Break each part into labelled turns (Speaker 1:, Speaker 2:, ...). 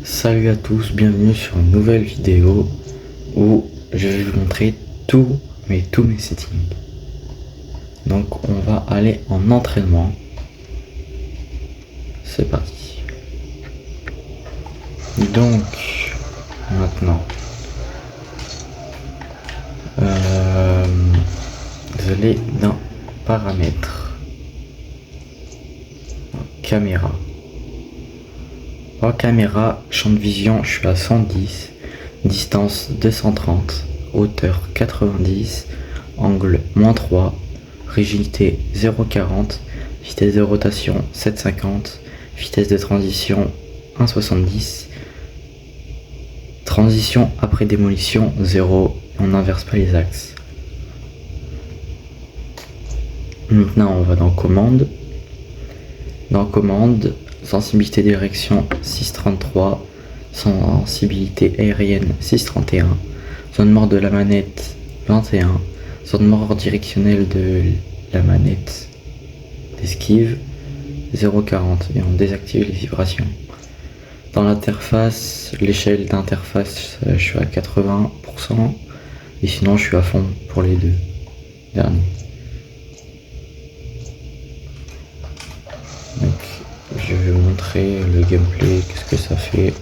Speaker 1: Salut à tous, bienvenue sur une nouvelle vidéo où je vais vous montrer tous mes settings. Donc on va aller en entraînement. C'est parti. Donc maintenant, vous allez dans paramètres, caméra. En caméra, champ de vision, je suis à 110, distance 230, hauteur 90, angle -3, rigidité 0,40, vitesse de rotation 7,50, vitesse de transition 1,70, transition après démolition 0, on n'inverse pas les axes. Maintenant on va dans commande. Dans commande, sensibilité d'érection 633, sensibilité aérienne 631, zone mort de la manette 21, zone mort directionnelle de la manette d'esquive 0,40 et on désactive les vibrations. Dans l'interface, l'échelle d'interface, je suis à 80% et sinon je suis à fond pour les deux derniers. Donc, je vais vous montrer le gameplay, qu'est-ce que ça fait.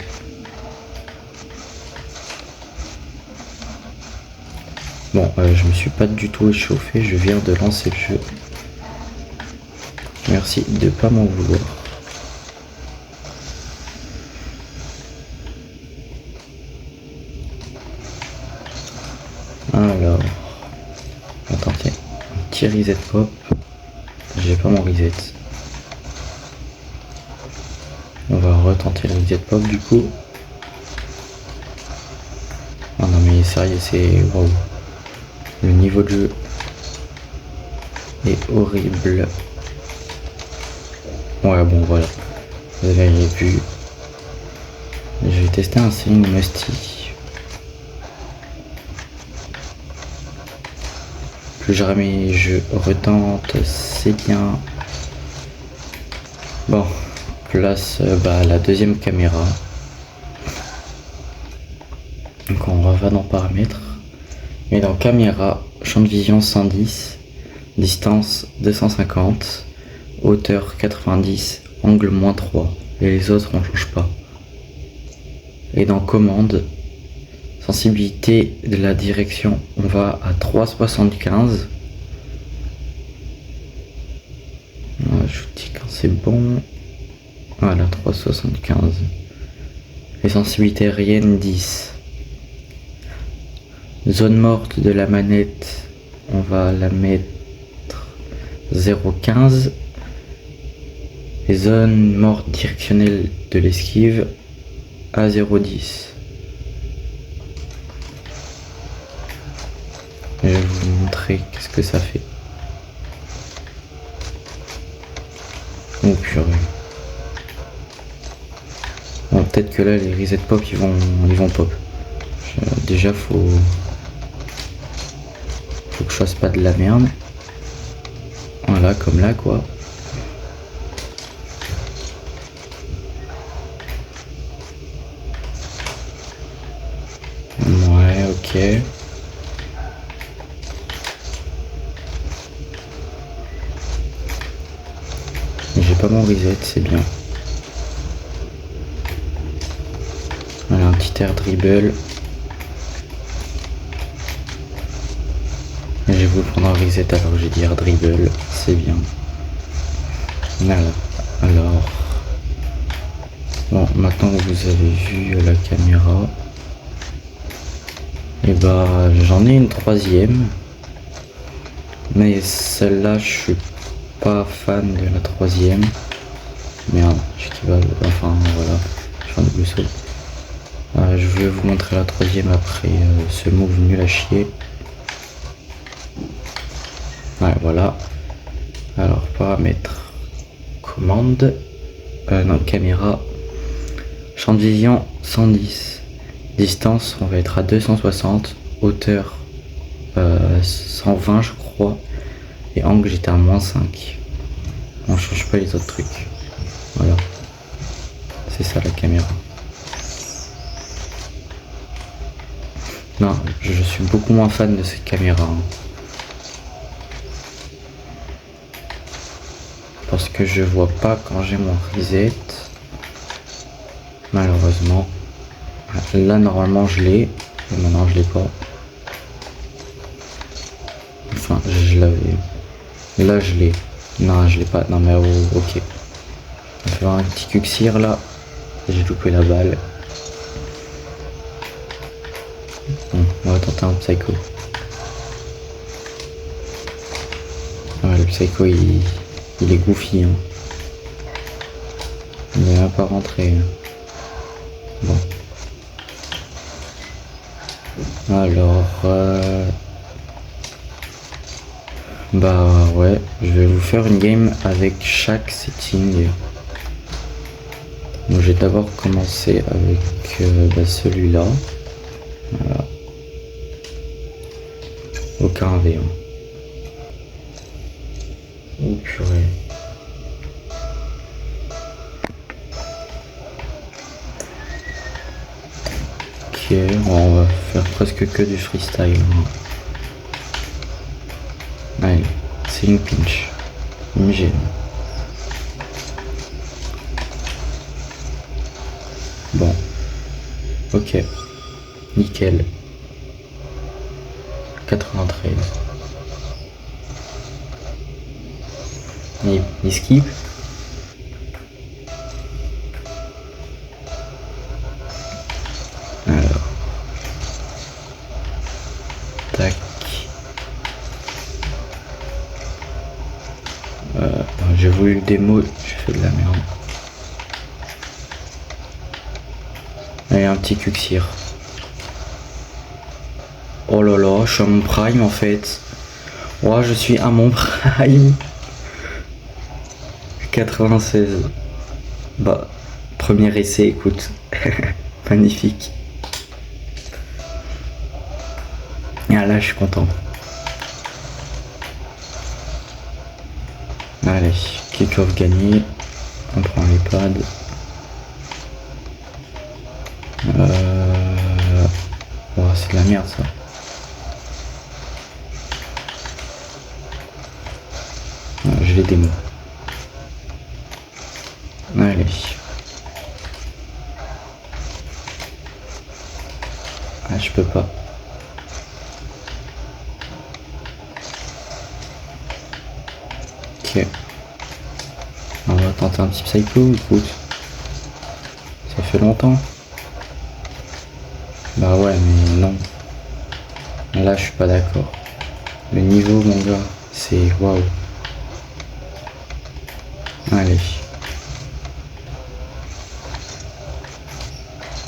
Speaker 1: Bon, je me suis pas du tout échauffé, je viens de lancer le jeu. Merci de pas m'en vouloir. Alors, attendez, un petit reset pop. J'ai pas mon reset. On va retenter le reset pop du coup. Oh non mais sérieux, c'est waouh. Le niveau de jeu est horrible. Ouais bon voilà. Vous avez vu. Je vais tester un Sling Musty. Plus jamais je retente, c'est bien. Bon, place la deuxième caméra. Donc on va dans paramètres. Et dans caméra, champ de vision 110, distance 250, hauteur 90, angle -3. Et les autres on change pas. Et dans commande, sensibilité de la direction, on va à 3,75. Je vous dis quand c'est bon. Voilà, 3,75. Et sensibilité aérienne 10. Zone morte de la manette, on va la mettre 0,15. Et zone morte directionnelle de l'esquive à 0,10. Je vais vous montrer qu'est-ce que ça fait. Oh purée. Bon, peut-être que là les reset pop ils vont pop. Déjà faut que je fasse pas de la merde. Voilà, comme là quoi. Ouais, ok. J'ai pas mon reset, c'est bien. Voilà, un petit air dribble. Je vais vous prendre un reset alors que j'ai dit air dribble, c'est bien. Voilà, alors. Bon, maintenant que vous avez vu la caméra, et j'en ai une troisième. Mais celle-là, je suis pas fan de la troisième. Merde, enfin voilà, je fais un double saut. Je vais vous montrer la troisième après ce move nul à chier. Ouais, voilà. Alors, paramètres, commande, non, caméra, champ de vision 110, distance, on va être à 260, hauteur 120 je crois, et angle j'étais à -5. On change pas les autres trucs. Voilà, c'est ça la caméra. Non, je suis beaucoup moins fan de cette caméra. Parce que je vois pas quand j'ai mon reset. Malheureusement. Là, normalement, je l'ai. Et maintenant, je l'ai pas. Enfin, je l'avais. Là, je l'ai. Non, je l'ai pas. Non, mais oh, ok. On va faire un petit cuxir là. J'ai loupé la balle. Bon, on va tenter un psycho. Ouais, le psycho, il est goofy. Hein. Il n'est même pas rentré. Bon. Alors, bah ouais, je vais vous faire une game avec chaque setting. Donc, je vais d'abord commencer avec celui-là. Voilà. Aucun V1. Oh purée. Ok, on va faire presque que du freestyle. Allez, c'est une pinch. Il me gêne. Bon. Ok. Nickel. 93. Il skip. Alors. Tac. J'ai voulu le démo, j'ai fait de la merde. Allez, un petit cuxir. Oh là là, je suis à mon prime en fait. Ouais, je suis à mon prime. 96. Bah, premier essai, écoute. Magnifique. Ah là, je suis content. Allez, kick-off gagné. On prend les pads. Oh, c'est de la merde ça. Je les démo. Allez. Ah, je peux pas. Ok. On va tenter un petit psycho, écoute. Ça fait longtemps. Bah ouais, mais non. Là, je suis pas d'accord. Le niveau, mon gars, c'est waouh. Allez.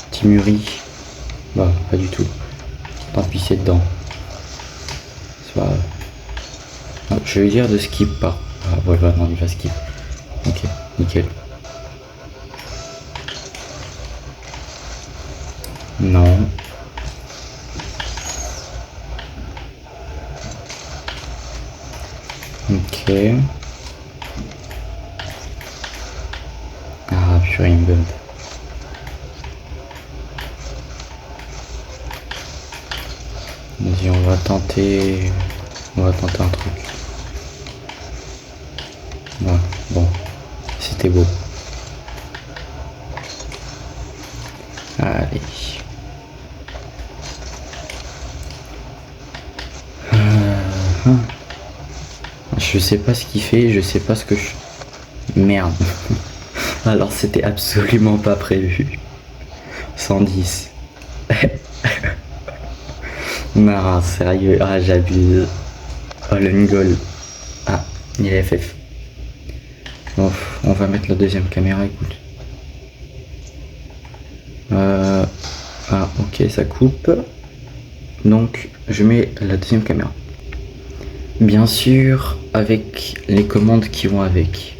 Speaker 1: Petit Muri. Bah, pas du tout. Tant pis, c'est dedans. C'est pas grave. Ah, je vais lui dire de skip pas. Ah, voilà, non, il va skip. Ok, nickel. Non. Ok. Ah, purée, il me bump. Vas-y, on va tenter un truc. Ouais, bon. C'était beau. Allez. Je sais pas ce qu'il fait, je sais pas ce que je... Merde. Alors c'était absolument pas prévu. 110. Non, sérieux, ah j'abuse. Oh le goal. Ah, il est FF. Bon, on va mettre la deuxième caméra, écoute. Ah ok, ça coupe. Donc je mets la deuxième caméra. Bien sûr, avec les commandes qui vont avec.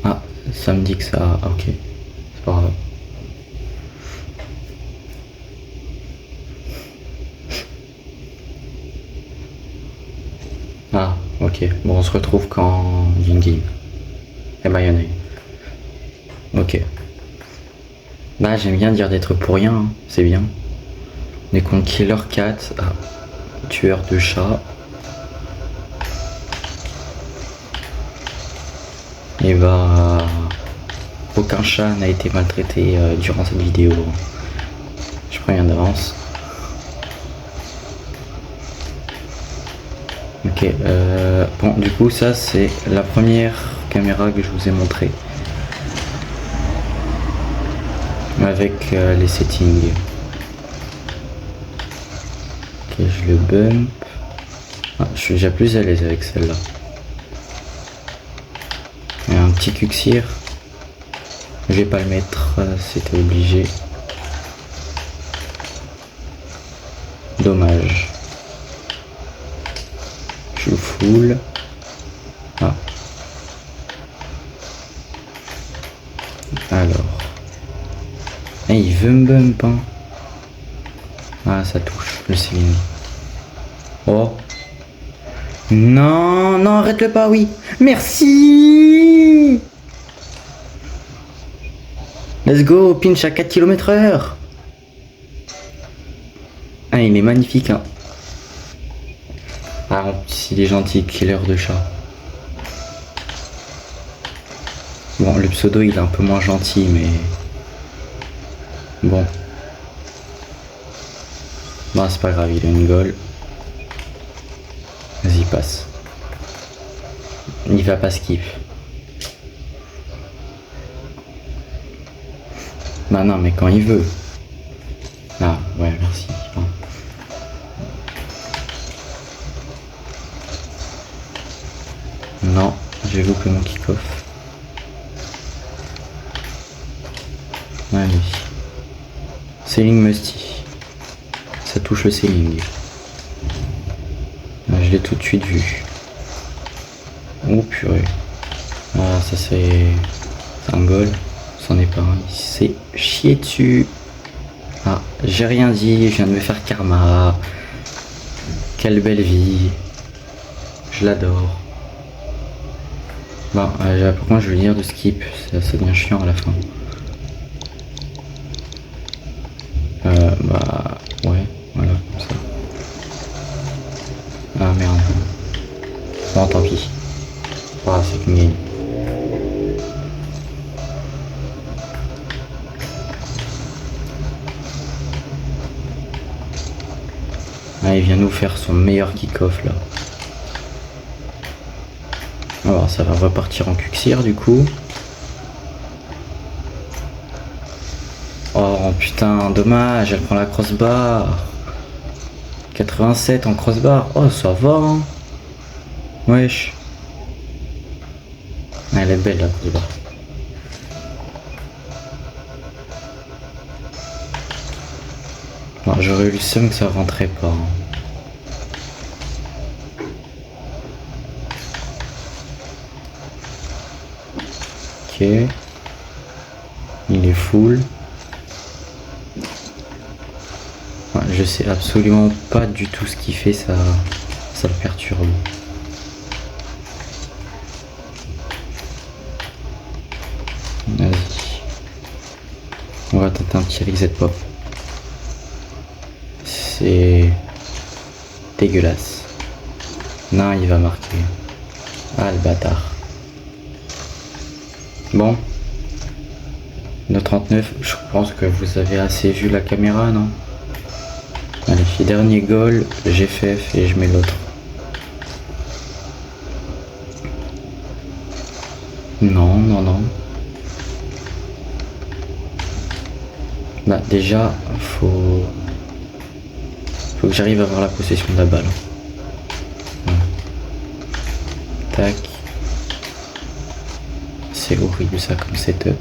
Speaker 1: Ah, ça me dit que ça... Ah, ok, c'est pas grave. Ah, ok. Bon, on se retrouve quand il y a une game. Eh ben, y'en a une. Ok. Bah, j'aime bien dire d'être pour rien, hein. C'est bien. Des comptes Killer Cat, tueur de chat. Et bah, aucun chat n'a été maltraité durant cette vidéo. Je préviens d'avance. Ok, bon, du coup, ça c'est la première caméra que je vous ai montrée. Avec les settings. Ok, je le bump. Je suis déjà plus à l'aise avec celle-là. Il y a un petit cuxir. Je vais pas le mettre, c'était obligé. Dommage. Je suis full. Ah. Alors. Et il veut me bump, hein. Ah, ça touche le ceiling. Oh. Non, non, arrête-le pas, oui. Merci. Let's go, pinch à 4 km/h. Ah, il est magnifique, hein. Ah, en plus, il est gentil, killer de chat. Bon, le pseudo, il est un peu moins gentil, mais... Bon. Bon, c'est pas grave, il a une goal. Vas-y, passe. Il va pas skip. Bah non, mais quand il veut. Ah, ouais, merci. Bon. Non, j'ai loupé mon kick-off. Allez. Ceiling Musty. Ça touche le ceiling. Je l'ai tout de suite vu. Oh purée. Ah, ça c'est un goal. C'en est pas un. Il s'est chié dessus. Ah, j'ai rien dit. Je viens de me faire karma. Quelle belle vie. Je l'adore. Bon, par contre, je vais dire de skip. Ça devient chiant à la fin. Bah, ouais, voilà, comme ça. Ah merde. Bon, tant pis. Ah, c'est qu'une game. Ah, il vient nous faire son meilleur kick-off là. Alors, ça va repartir en cuxir du coup. Oh putain, dommage, elle prend la crossbar. 87 en crossbar. Oh, ça va, hein. Wesh. Elle est belle la crossbar. Bon, j'aurais eu le seum que ça rentrait pas. Hein. Ok. Il est full. Ouais, je sais absolument pas du tout ce qu'il fait, ça le perturbe. Vas-y. On va tenter un petit reset pop. C'est dégueulasse. Non, il va marquer. Ah, le bâtard. Bon. Le 39, je pense que vous avez assez vu la caméra, non? Allez, dernier goal, GFF et je mets l'autre. Non, non, non. Bah déjà, faut que j'arrive à avoir la possession de la balle. Voilà. Tac. C'est horrible ça comme setup.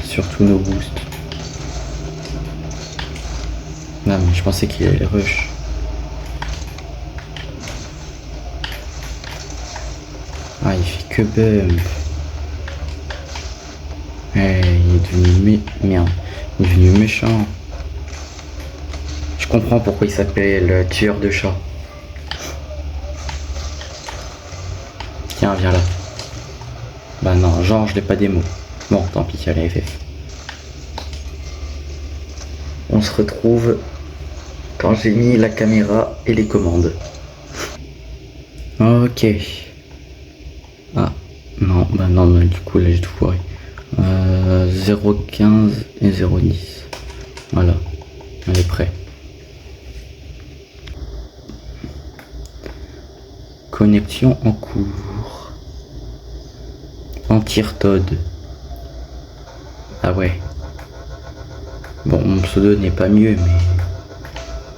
Speaker 1: Surtout nos boosts. Non mais je pensais qu'il allait rush. Ah, il fait que bump. Eh, il est devenu merde. Il est devenu méchant. Je comprends pourquoi il s'appelle tueur de chat. Tiens, viens là. Bah non, genre je l'ai pas démo. Bon, tant pis, allez, FF. On se retrouve Attends, j'ai mis la caméra et les commandes. Ok. Ah, non, bah non, mais du coup là j'ai tout foiré. 0,15 et 0,10. Voilà, elle est prête. Connexion en cours. Anti-Todd. Ah ouais. Bon, mon pseudo n'est pas mieux, mais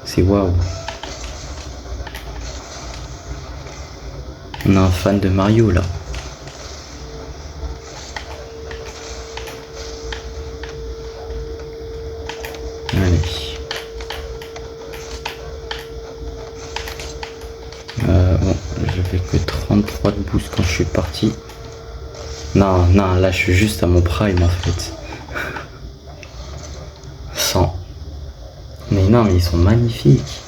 Speaker 1: c'est waouh. On a un fan de Mario là. Allez. Bon, je fais que 33 de boost quand je suis parti. Non, non, là je suis juste à mon prime en fait. 100. Mais non, mais ils sont magnifiques.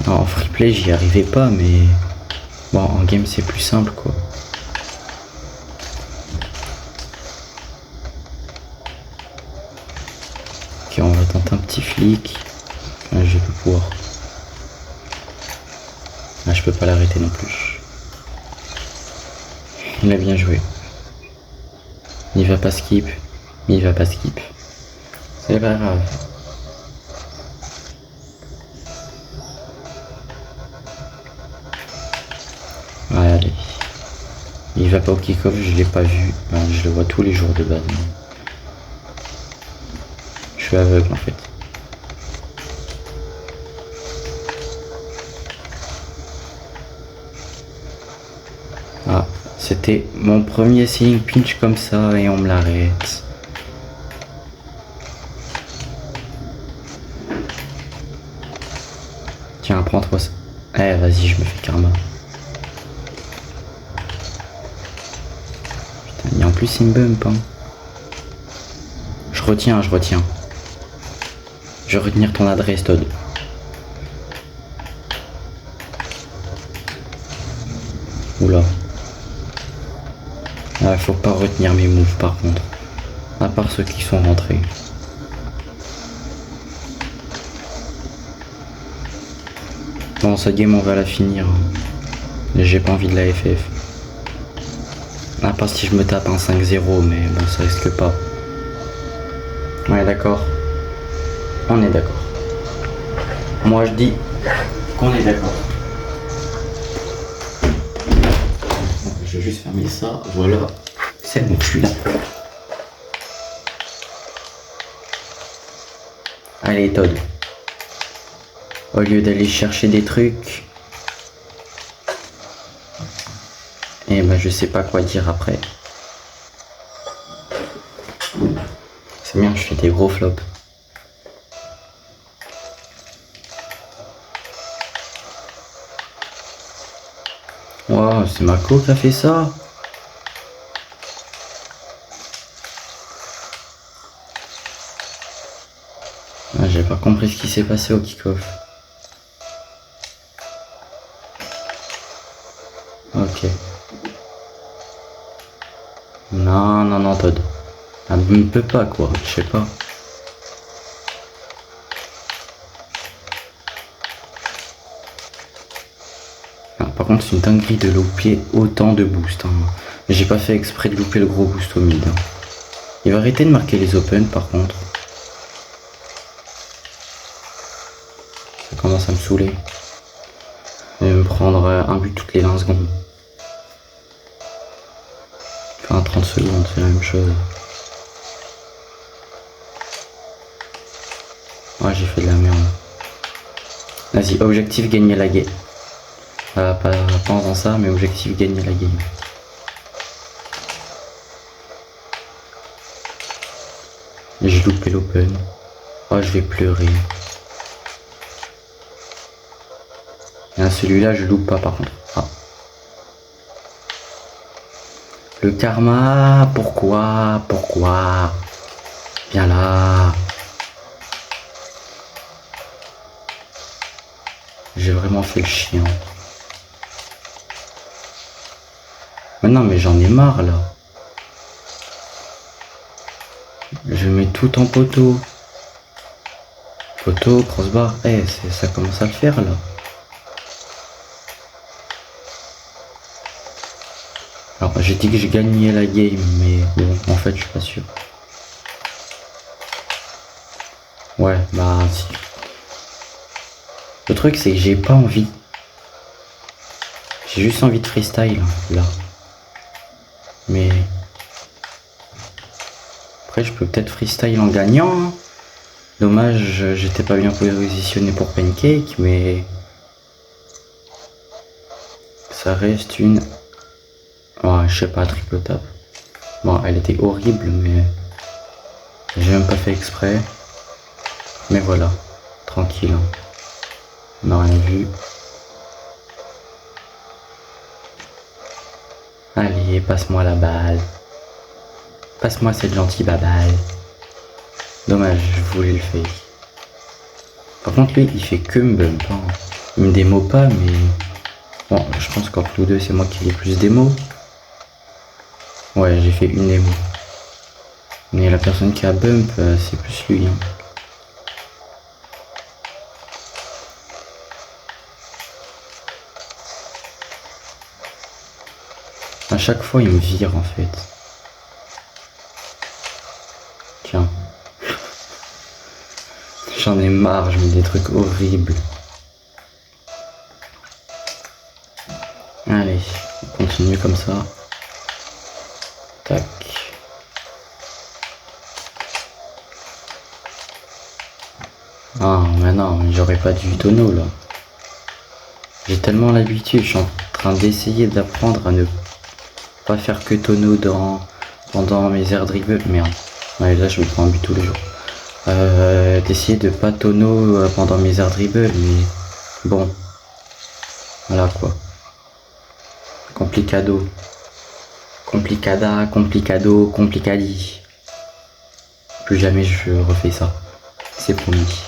Speaker 1: Non, en free play j'y arrivais pas, mais bon, en game c'est plus simple quoi. Ok, on va tenter un petit flic. Là, je vais pouvoir. Là, je peux pas l'arrêter non plus. Il a bien joué. Il va pas skip. Il va pas skip. C'est pas grave. Ouais, allez. Il va pas au kick-off, je l'ai pas vu. Ben, je le vois tous les jours de base. Je suis aveugle en fait. Ah, c'était mon premier ceiling pinch comme ça et on me l'arrête. Tiens, prends-toi ça. Eh, vas-y, je me fais karma. Putain, et en plus, il me bump. Hein. Je retiens, je retiens. Je vais retenir ton adresse, Todd. Oula. Ah, faut pas retenir mes moves par contre. À part ceux qui sont rentrés. Bon, cette game on va la finir. J'ai pas envie de la FF. À part si je me tape un 5-0, mais bon, ça risque pas. Ouais, d'accord. On est d'accord. Moi je dis qu'on est d'accord. Je vais juste fermer ça, voilà. C'est bon, je suis là. Allez, Todd. Au lieu d'aller chercher des trucs, et ben je sais pas quoi dire après. C'est bien, je fais des gros flops. Wow, c'est Mako qui a fait ça. Ah, j'ai pas compris ce qui s'est passé au kick-off. Ok. Non, non, non, Todd. Ah, ne peut pas quoi, je sais pas. Ah, par contre, c'est une dinguerie de louper autant de boost. Hein. J'ai pas fait exprès de louper le gros boost au mid. Hein. Il va arrêter de marquer les open par contre. Ça commence à me saouler. Il va me prendre un but toutes les 20 secondes. Enfin 30 secondes, c'est la même chose. Ouais, j'ai fait de la merde. Vas-y, objectif gagner la game. Pas en faisant ça, mais objectif gagner la game. J'ai loupé l'open. Oh, je vais pleurer. Et celui-là, je loupe pas par contre. Ah. Le karma, pourquoi? Viens là. J'ai vraiment fait le chien. Mais non, mais j'en ai marre là. je mets tout en poteau. Poteau, crossbar. Ça commence à le faire là. Alors j'ai dit que j'ai gagné la game, mais bon, en fait je suis pas sûr. Ouais, bah si. Le truc c'est que j'ai pas envie. J'ai juste envie de freestyle là. Mais après je peux peut-être freestyle en gagnant. Hein. Dommage, j'étais pas bien positionné pour pancake, mais ça reste une. Ouais, je sais pas, triple tap. Bon, elle était horrible, mais j'ai même pas fait exprès. Mais voilà, tranquille. Hein. On n'a rien vu. Allez, passe-moi la balle. Passe-moi cette gentille baballe. Dommage, je voulais le faire. Par contre, lui, il fait que me bump. Hein. Il me démo pas, mais... Bon, je pense qu'entre nous deux, c'est moi qui ai plus démo. Ouais, j'ai fait une démo. Mais la personne qui a bump, c'est plus lui. Hein. À chaque fois, il me vire, en fait. Tiens. J'en ai marre, je mets des trucs horribles. Allez, on continue comme ça. Tac. Ah, mais non, j'aurais pas dû tonneau là. J'ai tellement l'habitude, je suis en train d'essayer d'apprendre à ne pas faire que tonneau pendant mes air dribbles. Merde. Ouais, là je me prends un but tous les jours. D'essayer de pas tonneau pendant mes air dribbles, mais bon. Voilà quoi. Complicado. Complicada, complicado, complicadi. Plus jamais je refais ça. C'est promis.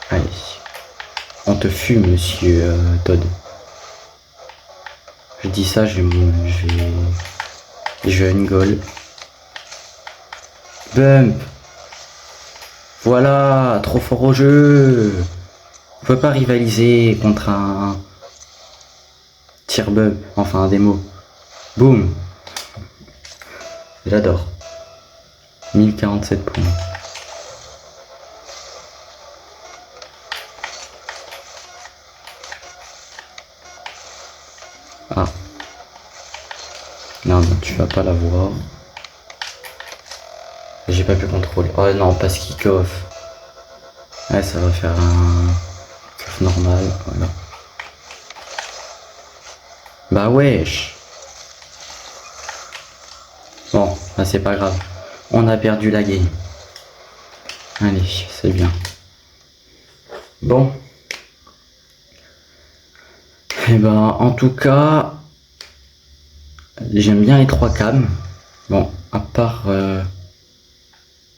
Speaker 1: Allez. On te fume, monsieur Todd. Je dis ça, je vais une goal. Bump. Voilà, trop fort au jeu. On peut pas rivaliser contre un tir bump, enfin un démo. Boum. J'adore. 1047 points. Ah. Non, tu vas pas l'avoir. J'ai pas pu contrôler. Oh non, pas kick-off. Ouais, ça va faire un kick-off normal. Voilà. Bah wesh. Bon, bah c'est pas grave. On a perdu la game. Allez, c'est bien. Bon. Et ben, en tout cas, j'aime bien les 3 cams. Bon, à part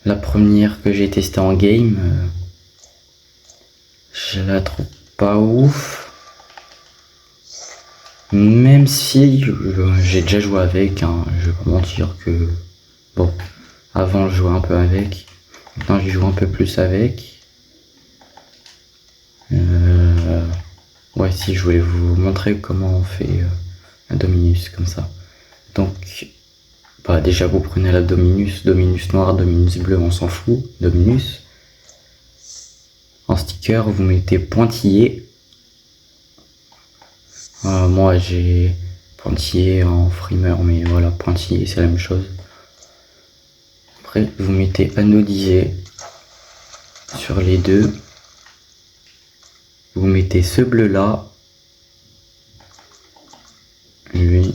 Speaker 1: la première que j'ai testée en game, je la trouve pas ouf. Même si j'ai déjà joué avec, hein, je vais pas mentir que... Bon, avant je jouais un peu avec, maintenant j'y joue un peu plus avec. Ouais, si je voulais vous montrer comment on fait un Dominus comme ça. Donc, bah déjà vous prenez la Dominus, Dominus noir, Dominus bleu, on s'en fout, Dominus. En sticker, vous mettez pointillé. Moi j'ai pointillé en frimeur, mais voilà, pointillé c'est la même chose. Après, vous mettez anodisé sur les deux. Vous mettez ce bleu là, lui,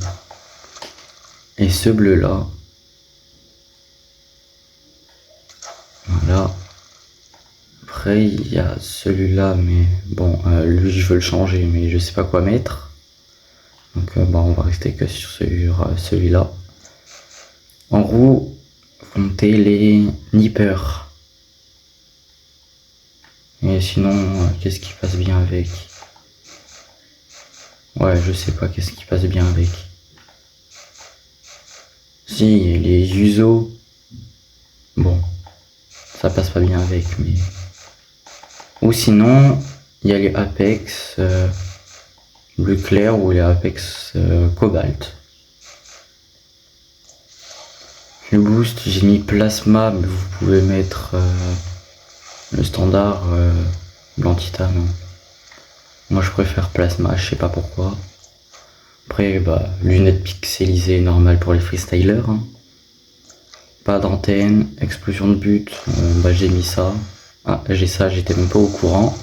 Speaker 1: et ce bleu là. Voilà. Après, il y a celui-là, mais bon, lui je veux le changer, mais je sais pas quoi mettre. Donc, bah, on va rester que sur celui-là. En roue, vous mettez les nippers. Et sinon, qu'est-ce qui passe bien avec? Ouais, je sais pas qu'est-ce qui passe bien avec. Si, les Uso, bon, ça passe pas bien avec, mais... Ou sinon, il y a les Apex bleu clair ou les Apex cobalt. Le boost, j'ai mis plasma, mais vous pouvez mettre le standard blanc-titane. Moi je préfère plasma, je sais pas pourquoi. Après, bah, lunettes pixelisées normales pour les freestylers. Hein. Pas d'antenne, explosion de but, bah, j'ai mis ça. Ah, j'ai ça, j'étais même pas au courant.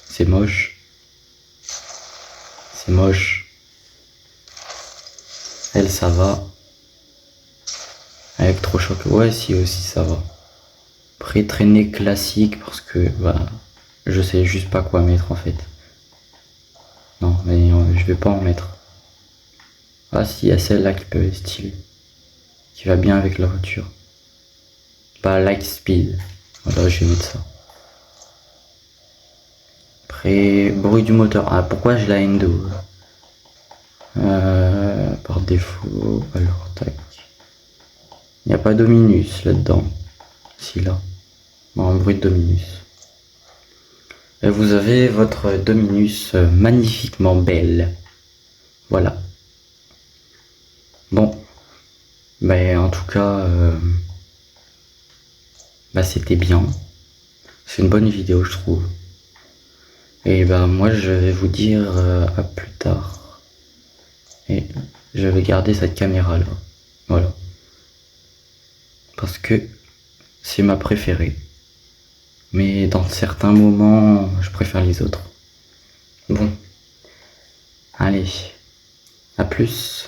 Speaker 1: C'est moche. C'est moche. Elle, ça va. Électrochoc, ouais, si aussi ça va. Pré-traîné classique parce que bah, je sais juste pas quoi mettre en fait. Non, mais je vais pas en mettre. Ah si, il y a celle-là qui peut être stylée. Qui va bien avec la voiture. Bah, Light Speed. Voilà, je vais mettre ça. Après, bruit du moteur. Ah, pourquoi j'ai la Endo par défaut. Alors, tac. Il n'y a pas Dominus là-dedans. Si, là. Bon, bruit de Dominus. Et vous avez votre Dominus magnifiquement belle. Voilà. Bon. Ben, en tout cas, bah, c'était bien. C'est une bonne vidéo, je trouve. Et ben, moi, je vais vous dire à plus tard. Et je vais garder cette caméra là. Voilà. Parce que c'est ma préférée. Mais dans certains moments, je préfère les autres. Bon. Allez. À plus.